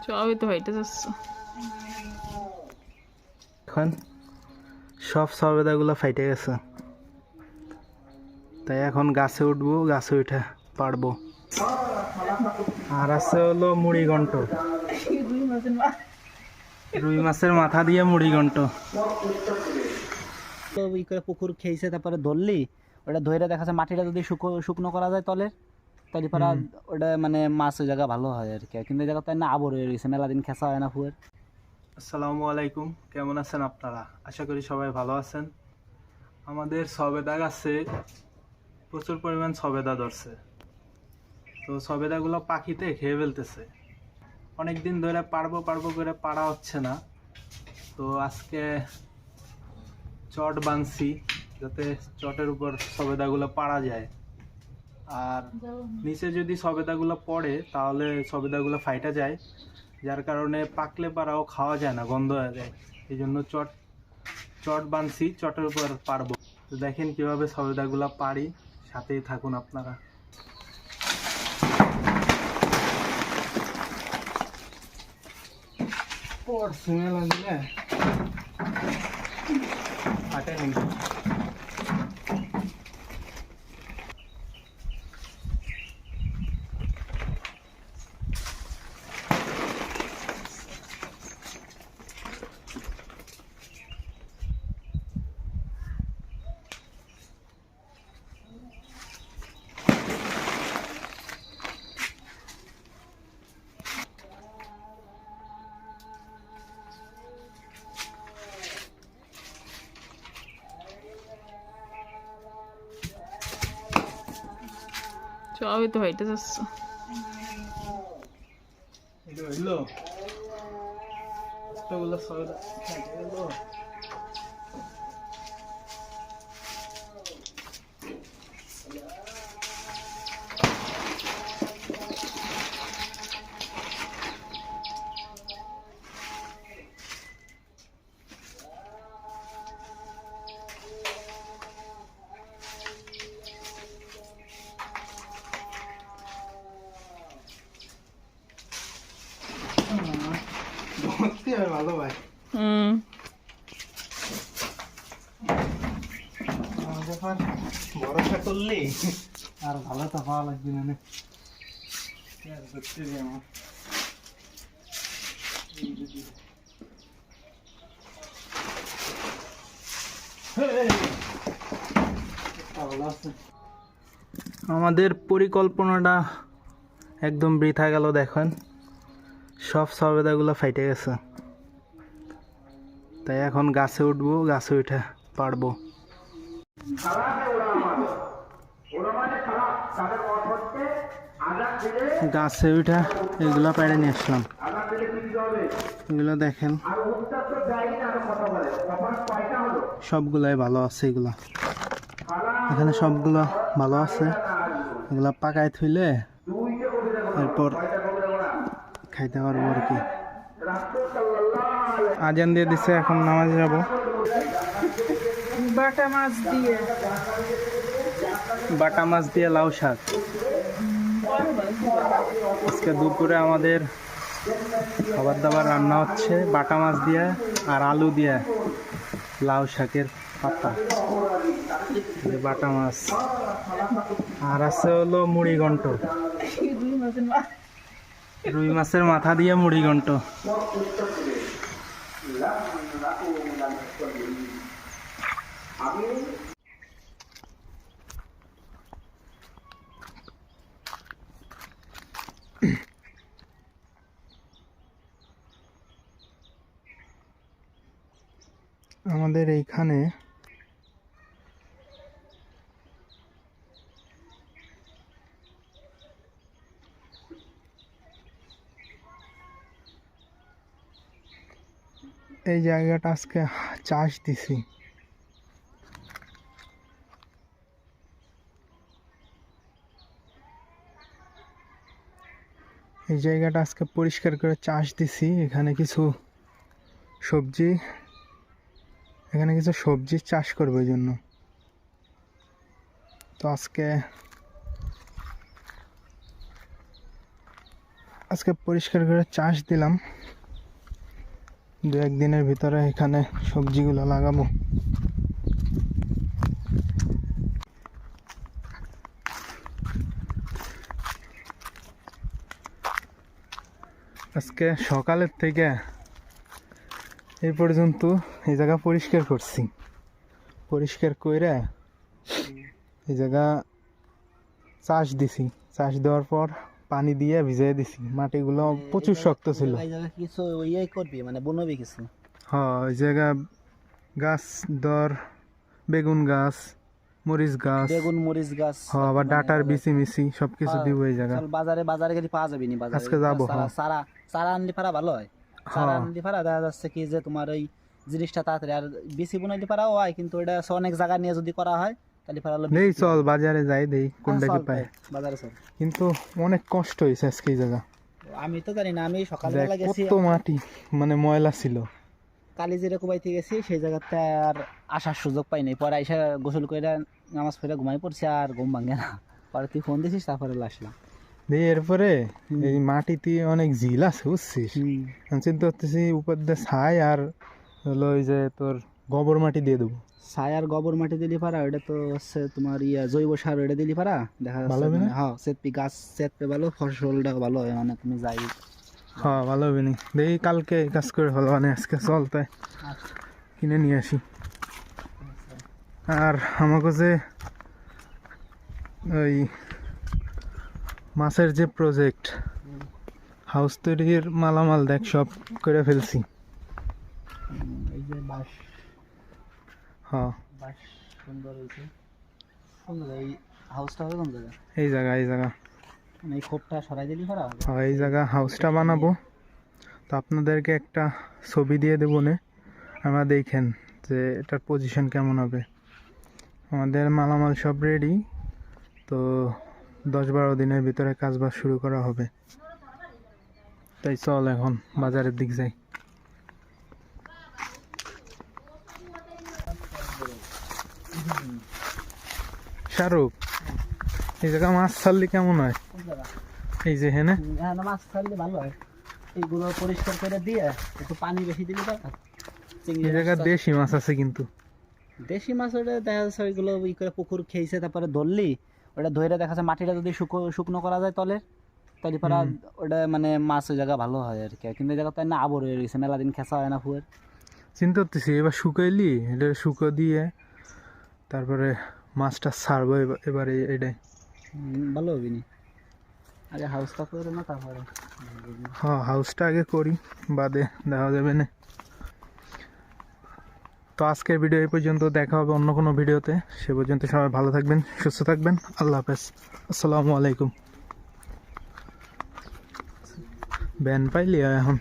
সবই তো হইতে যাচ্ছে। এখন সব সবেদাগুলো ফাইটে গেছে, তাই এখন গাছে উঠবো, গাছে উঠে পারবো। আর আছে হলো মুড়ি ঘন্ট, রুই মাছের মাথা দিয়ে মুড়ি ঘন্ট। তো ই করে পুকুর খেয়েছে, তারপরে ধরলি ওটা ধরে দেখা যাচ্ছে মাটিটা যদি শুকনো করা যায় তলে, তাহলে পরে ওটা মানে মাছ ওই জায়গা ভালো হয় আর কি। কিন্তু এই জায়গা তাই না আবর হয়ে গেছে, মেলা দিন খেসা হয় না ফুয়ের। আসসালামু আলাইকুম, কেমন আছেন আপনারা? আশা করি সবাই ভালো আছেন। আমাদের সবেদা গাছে প্রচুর পরিমাণ সবেদা ধরছে, তো সবেদাগুলো পাখিতে খেয়ে ফেলতেছে। অনেকদিন ধরে পারবো পারবো করে পারা হচ্ছে না, তো আজকে চট বানছি যাতে চটের উপর সবেদাগুলো পারা যায়। আর নিচে যদি সবেদাগুলো পড়ে তাহলে সবেদাগুলো ফাইটা যায়, যার কারণে পাকলে পারাও খাওয়া যায় না, গন্ধ হয়ে যায়। এই জন্য চট বানছি, চটের উপর পারবো। তো দেখেন কিভাবে সবেদাগুলো পারি, সাথেই থাকুন আপনারা। সবই তো হইতে যাচ্ছে। এটা হইলো এতগুলো সবেদা ফাইটে গেল। ভালো ভাই, ভরসা করলি আর ভালো তো পাওয়া লাগবে না। আমাদের পরিকল্পনাটা একদম বৃথা গেল। দেখেন সব সবেদাগুলো ফাইটে গেছে, তাই এখন গাছে উঠবো, গাছে উঠে পারবো। গাছে উঠে এগুলো পেড়ে নিয়ে আসলাম। এগুলো দেখেন সবগুলাই ভালো আছে, এগুলা এখানে সবগুলো ভালো আছে। এগুলা পাকায় থইলে এরপর খাইতে পারবো আর কি। আজান দিয়ে দিচ্ছে, এখন নামাজে যাবো। বাটা মাছ দিয়ে লাউ শাক। আজকে দুপুরে আমাদের খাবার দাবার রান্না হচ্ছে বাটা মাছ দিয়ে আর আলু দিয়ে লাউ শাকের পাতা, বাটা মাছ। আর আছে হলো মুড়ি ঘন্ট, রুই মাছের মাথা দিয়ে মুড়ি ঘন্ট। আমাদের এইখানে এই জায়গাটা আজকে চাষ দিছি। এই জায়গাটা আজকে পরিষ্কার করে চাষ দিছি। এখানে কিছু সবজি চাষ করবো এই জন্য। তো আজকে আজকে পরিষ্কার করে চাষ দিলাম, 2-1 দিনের ভিতরে এখানে সবজিগুলো লাগাবো। আজকে সকালের থেকে এই পর্যন্ত এই জায়গা পরিষ্কার করছি, পরিষ্কার কইরা এই জায়গা চাষ দিছি, চাষ দেওয়ার পর পানি দিয়ে ভিজিয়ে দিছি। মাটিগুলো প্রচুর শক্ত ছিল। এই জায়গা কিছু ইয়ে করবি মানে বুনবি কিছু? হ্যাঁ, ওই জায়গা গাছ ধর বেগুন গাছ, মরিচ গাছ, বেগুন মরিচ গাছ, হ্যাঁ আবার ডাটার বিচি মিচি সবকিছু দিব এই জায়গা। চল বাজারে গেলে পাওয়া যাবে নি? বাজারে আজকে যাবো। সারা সারা আনলি পারা ভালো হয়। সারা আনলি পারা দেখা যাচ্ছে কি যে তোমার ওই জিনিসটা তাড়াতাড়ি, আর বেশি বুনাইলে পারাও হয়, কিন্তু এটা অনেক জায়গা নিয়ে যদি করা হয় তাহলে পারা হলো নেই। চল বাজারে যাই, দেই কোনটা কি পাই। বাজারে চল। কিন্তু অনেক কষ্ট হয়েছে আজকে এই জায়গা। আমি তো জানি না, আমি সকালবেলা গেছি, কত মাটি মানে ময়লা ছিল। কালিজিরা কুবাইতে গেছি, সেই জায়গাতে আর আসার সুযোগ পাই নাই। পরে আইসা গোসল করে নামাজ পড়ে ঘুমাই পড়ছি, আর ঘুম ভাঙে না। পরে তুই ফোন দিছিস, তারপরে আসলাম। দিয়ে এরপরে এই মাটিতে অনেক ঝিল আছে বুঝছিস, আমি চিন্তা করতেছি উপর দিয়ে ছাই আর হলো ওই যে তোর গোবর মাটি দিয়ে দেবো। ছাই আর গোবর মাটি দিলি পারা, ওটা তো হচ্ছে তোমার জৈব সার, ওটা দিলি পারা দেখা ভালো হবে যাচ্ছে না? হ্যাঁ, সেতপি গাছ সেতপে ভালো, ফসলটা ভালো হয়, মানে তুমি যাই। হ্যাঁ ভালো হবে নি, দেখি কালকে কাজ করে ভালো, মানে আজকে চল তাই কিনে নিয়ে আসি। আর আমাকে যে ওই মাছের যে প্রজেক্ট, হাউস তৈরির মালামাল দেখ সব করে ফেলছি। এই যে বাঁশ, হ্যাঁ বাঁশ সুন্দর হয়েছে। সুন্দর। এই হাউসটা হবে কোন জায়গা? এই জায়গা, এই জায়গা, মানে এই খোপটা সরাই দিলি পারা? হ্যাঁ এই জায়গা হাউসটা বানাবো। তো আপনাদেরকে একটা ছবি দিয়ে দেবো নে, আমরা দেখেন যে এটার পজিশন কেমন হবে। আমাদের মালামাল সব রেডি, তো 10-12 দিনের ভিতরে কাজবাজ শুরু করা হবে। তাই চল এখন বাজারের দিক যাই। শাহরুখ, এই জায়গা মাছ ছাড়লে কেমন হয়? কোন জায়গা? এই যে হেনে হ্যাঁ, না, মাছ ছাড়লে ভালো হয়। এইগুলো পরিষ্কার করে দিয়ে একটু পানি বেশি দিলে পারা। চিংড়ি এই জায়গা মাছ, দেশি মাছ আছে কিন্তু। দেশি মাছ ওটা দেখা যাচ্ছে ওইগুলো ই করে পুকুর খেয়েছে, তারপরে ধরলি ওটা ধরে দেখা যাচ্ছে মাটিটা যদি শুকনো করা যায় তলের, তাহলে পারা ওটা মানে মাছ ওই জায়গা ভালো হয় আর কি। কিন্তু এই জায়গা তাই না আবর হয়ে গেছে, মেলা দিন খেঁচা হয় না ফুয়ের। চিন্তা করতেছি এবার শুকাইলি এটা শুকো দিয়ে তারপরে মাছটা ছাড়বো এবারে এটাই। ভালো হবে নি, আগে হাউসটা করে না তারপরে। হ্যাঁ হাউসটা আগে করি, বাদে দেখা যাবে না। তো আজকের ভিডিও এই পর্যন্ত, দেখা হবে অন্য কোনো ভিডিওতে। সে পর্যন্ত সবাই ভালো থাকবেন, সুস্থ থাকবেন। আল্লাহ হাফেজ, আসসালামু আলাইকুম। ব্যান পাইলি এখন।